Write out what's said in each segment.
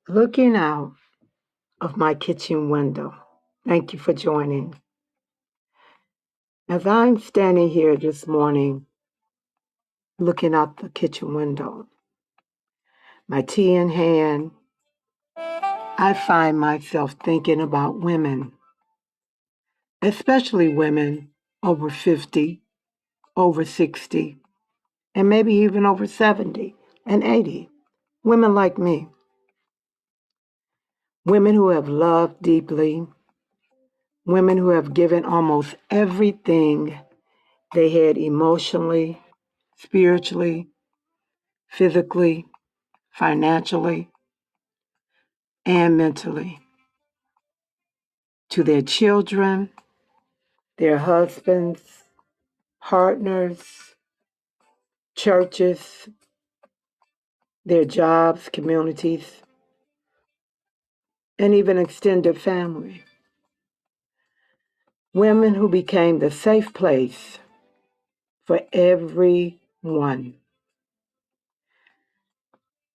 Looking out of my kitchen window. Thank you for joining. As I'm standing here this morning, looking out the kitchen window, my tea in hand, I find myself thinking about women, especially women over 50, over 60, and maybe even over 70 and 80. Women like me. Women who have loved deeply, women who have given almost everything they had emotionally, spiritually, physically, financially, and mentally to their children, their husbands, partners, churches, their jobs, communities, and even extended family. Women who became the safe place for everyone.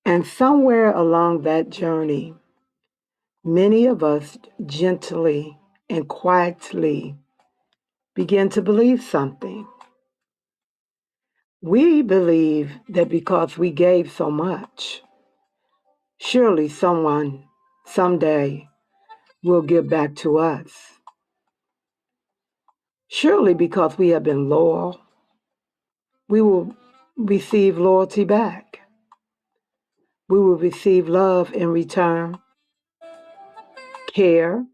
And somewhere along that journey, many of us gently and quietly begin to believe something. We believe that because we gave so much, surely someone someday will give back to us. Surely because we have been loyal, we will receive loyalty back. We will receive love in return, care,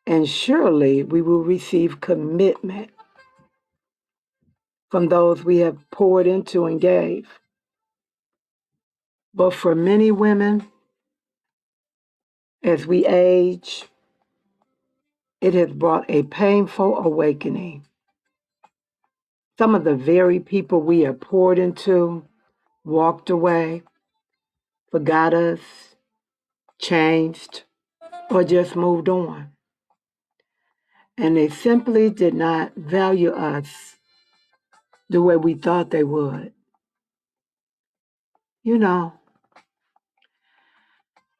and surely we will receive commitment from those we have poured into and gave. But for many women, as we age, it has brought a painful awakening. Some of the very people we have poured into walked away, forgot us, changed, or just moved on. And they simply did not value us the way we thought they would. You know,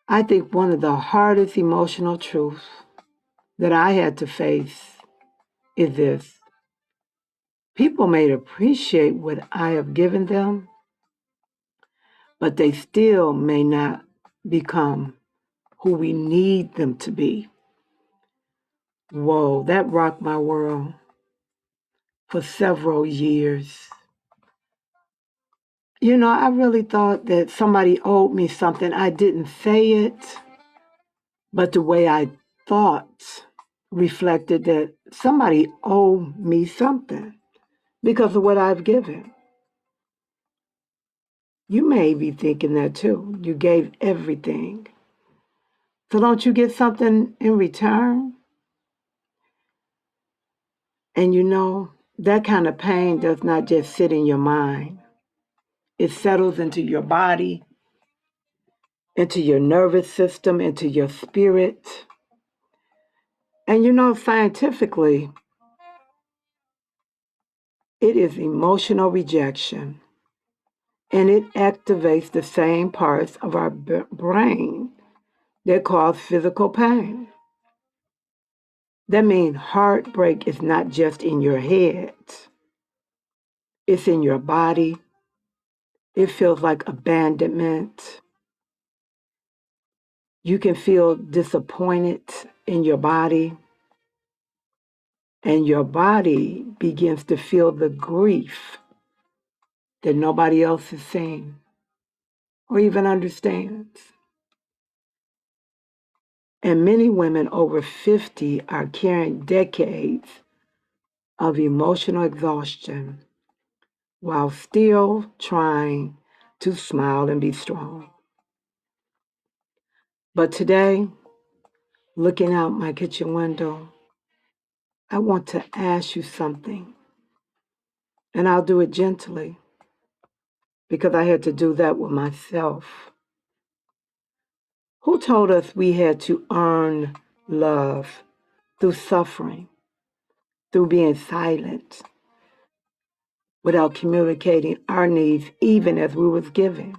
I think one of the hardest emotional truths that I had to face is this. People may appreciate what I have given them, but they still may not become who we need them to be. Whoa, that rocked my world for several years. You know, I really thought that somebody owed me something. I didn't say it, but the way I thought reflected that somebody owed me something because of what I've given. You may be thinking that too. You gave everything. So don't you get something in return? And you know, that kind of pain does not just sit in your mind. It settles into your body, into your nervous system, into your spirit. And you know, scientifically, it is emotional rejection. And it activates the same parts of our brain that cause physical pain. That means heartbreak is not just in your head, it's in your body. It feels like abandonment. You can feel disappointed in your body, and your body begins to feel the grief that nobody else is seeing or even understands. And many women over 50 are carrying decades of emotional exhaustion while still trying to smile and be strong. But today, looking out my kitchen window, I want to ask you something, and I'll do it gently because I had to do that with myself. Who told us we had to earn love through suffering? through being silent, without communicating our needs even as we was giving?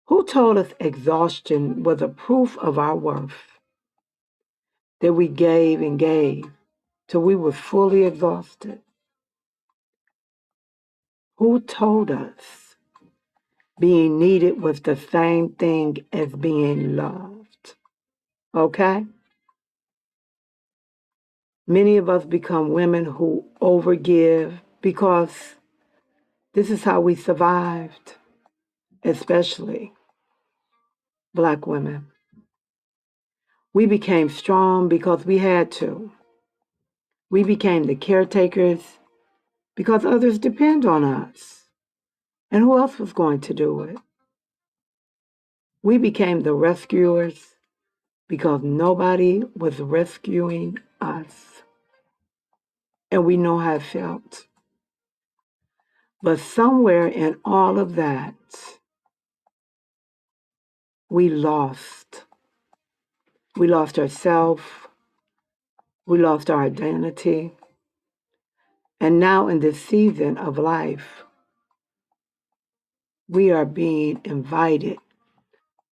Who told us exhaustion was a proof of our worth? That we gave and gave till we were fully exhausted? Who told us being needed was the same thing as being loved? Okay? Many of us become women who overgive because this is how we survived, especially Black women. We became strong because we had to. We became the caretakers because others depend on us. And who else was going to do it? We became the rescuers because nobody was rescuing us. And we know how it felt. But somewhere in all of that, we lost. We lost ourselves. We lost our identity. And now in this season of life, we are being invited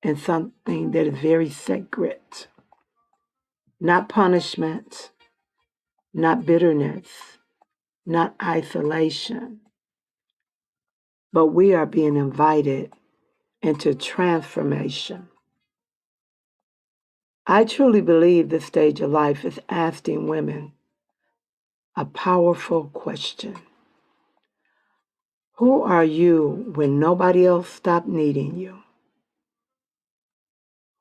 in something that is very sacred. Not punishment, not bitterness, not isolation, but we are being invited into transformation. I truly believe this stage of life is asking women a powerful question. Who are you when nobody else stopped needing you?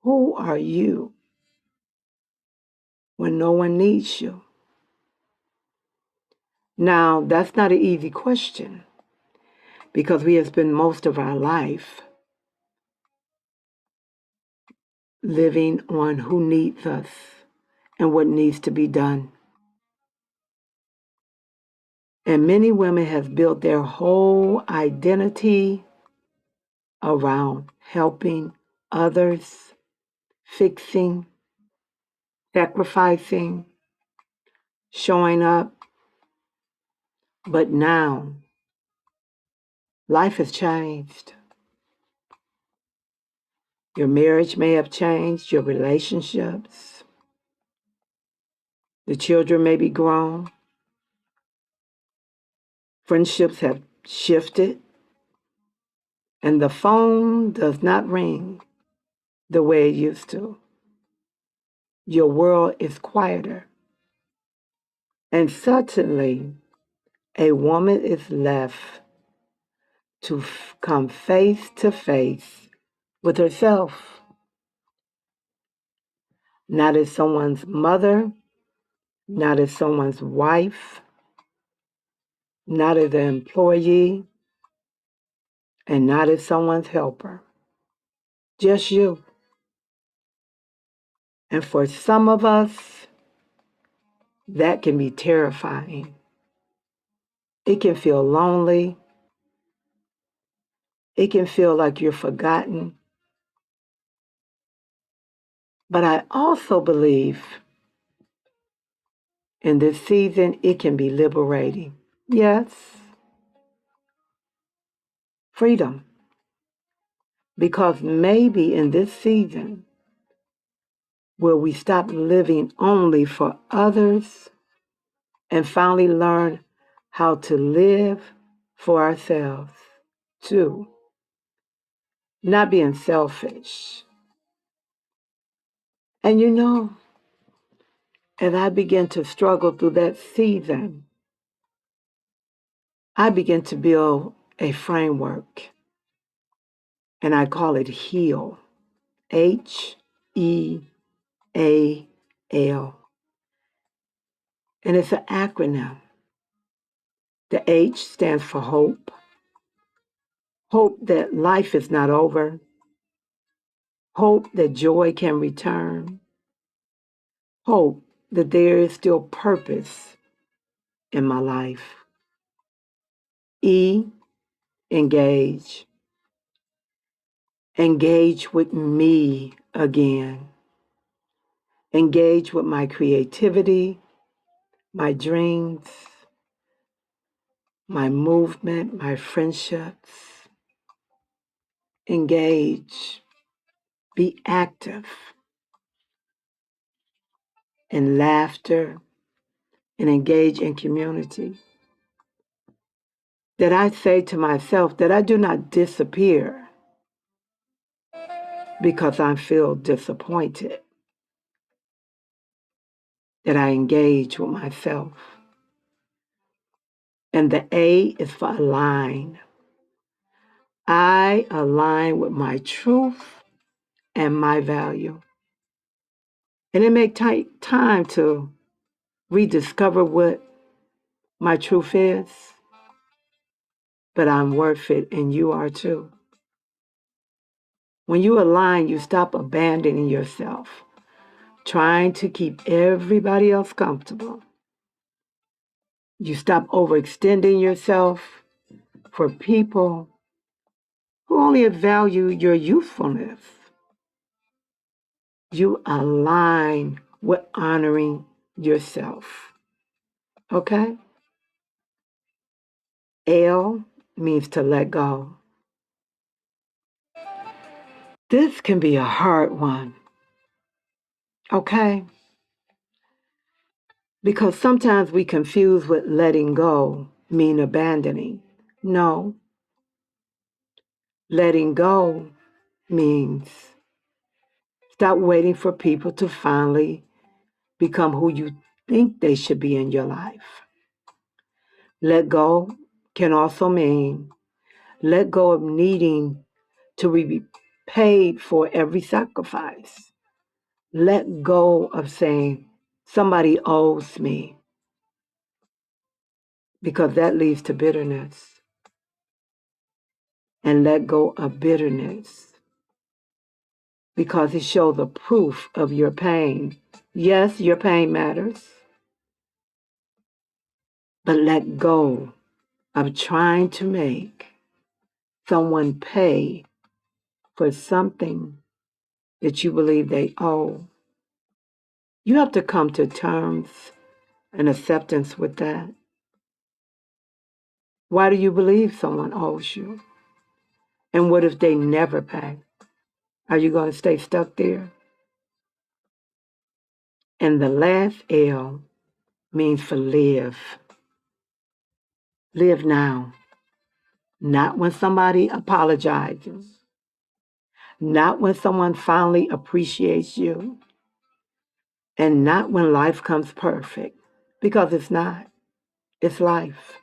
Who are you when no one needs you? Now, that's not an easy question because we have spent most of our life living on who needs us and what needs to be done. And many women have built their whole identity around helping others, fixing, sacrificing, showing up. But now, life has changed. Your marriage may have changed, your relationships. The children may be grown. Friendships have shifted. And the phone does not ring the way it used to. Your world is quieter. And suddenly, a woman is left to come face to face with herself, not as someone's mother, not as someone's wife, not as an employee, and not as someone's helper. Just you. And for some of us, that can be terrifying. It can feel lonely. It can feel like you're forgotten. But I also believe in this season, it can be liberating. Yes, freedom. Because maybe in this season, where we stop living only for others and finally learn how to live for ourselves too, not being selfish. And you know, as I began to struggle through that season, I began to build a framework, and I call it HEAL. HEAL. And it's an acronym. The H stands for hope. Hope that life is not over. Hope that joy can return. Hope that there is still purpose in my life. E, engage. Engage with me again. Engage with my creativity, my dreams, my movement, my friendships. Engage, be active in laughter, and engage in community. That I say to myself that I do not disappear because I feel disappointed. That I engage with myself. And the A is for align. I align with my truth and my value. And it may take time to rediscover what my truth is, but I'm worth it and you are too. When you align, you stop abandoning yourself, trying to keep everybody else comfortable. You stop overextending yourself for people who only value your youthfulness. You align with honoring yourself. Okay? L means to let go. This can be a hard one. Okay? Because sometimes we confuse what letting go mean abandoning. No, letting go means stop waiting for people to finally become who you think they should be in your life. Let go can also mean let go of needing to be paid for every sacrifice. Let go of saying somebody owes me because that leads to bitterness. And let go of bitterness because it shows the proof of your pain. Yes, your pain matters, but let go of trying to make someone pay for something that you believe they owe. You have to come to terms and acceptance with that. Why do you believe someone owes you? And what if they never pay? Are you going to stay stuck there? And the last L means for live. Live now. Not when somebody apologizes. Not when someone finally appreciates you. And not when life comes perfect. Because it's not. It's life.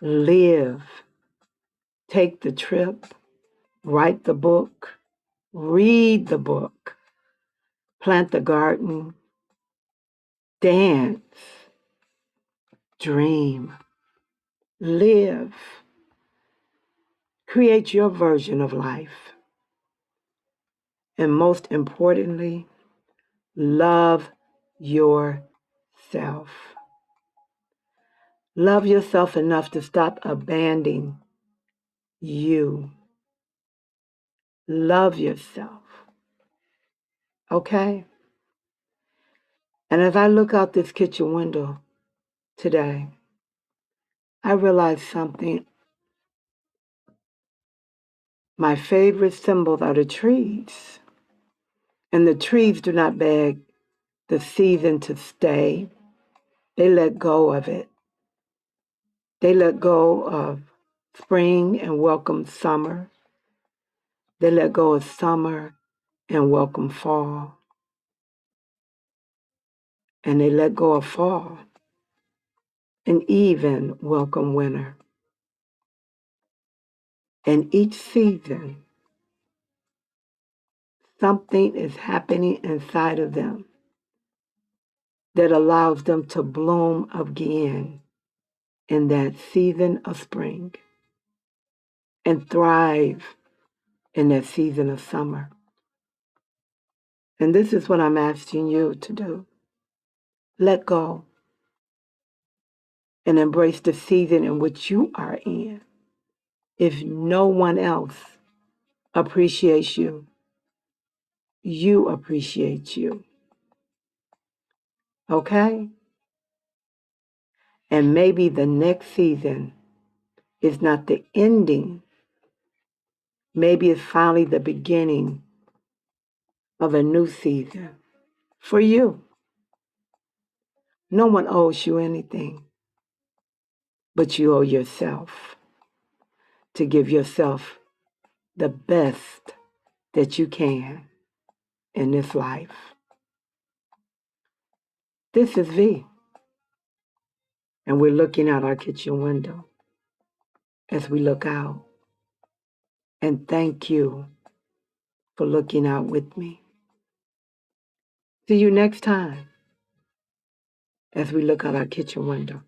Live. Take the trip. Write the book. Read the book. Plant the garden. Dance. Dream. Live. Create your version of life. And most importantly, love yourself. Love yourself enough to stop abandoning you. Love yourself. Okay? And as I look out this kitchen window today, I realize something. My favorite symbols are the trees. And the trees do not beg the season to stay. They let go of it. They let go of spring and welcome summer. They let go of summer and welcome fall. And they let go of fall and even welcome winter. And each season, something is happening inside of them that allows them to bloom again in that season of spring and thrive in that season of summer. And this is what I'm asking you to do. Let go and embrace the season in which you are in. If no one else appreciates you, you appreciate you. Okay? And maybe the next season is not the ending. Maybe it's finally the beginning of a new season for you. No one owes you anything, but you owe yourself to give yourself the best that you can in this life. This is V, and we're looking out our kitchen window as we look out. And thank you for looking out with me. See you next time as we look out our kitchen window.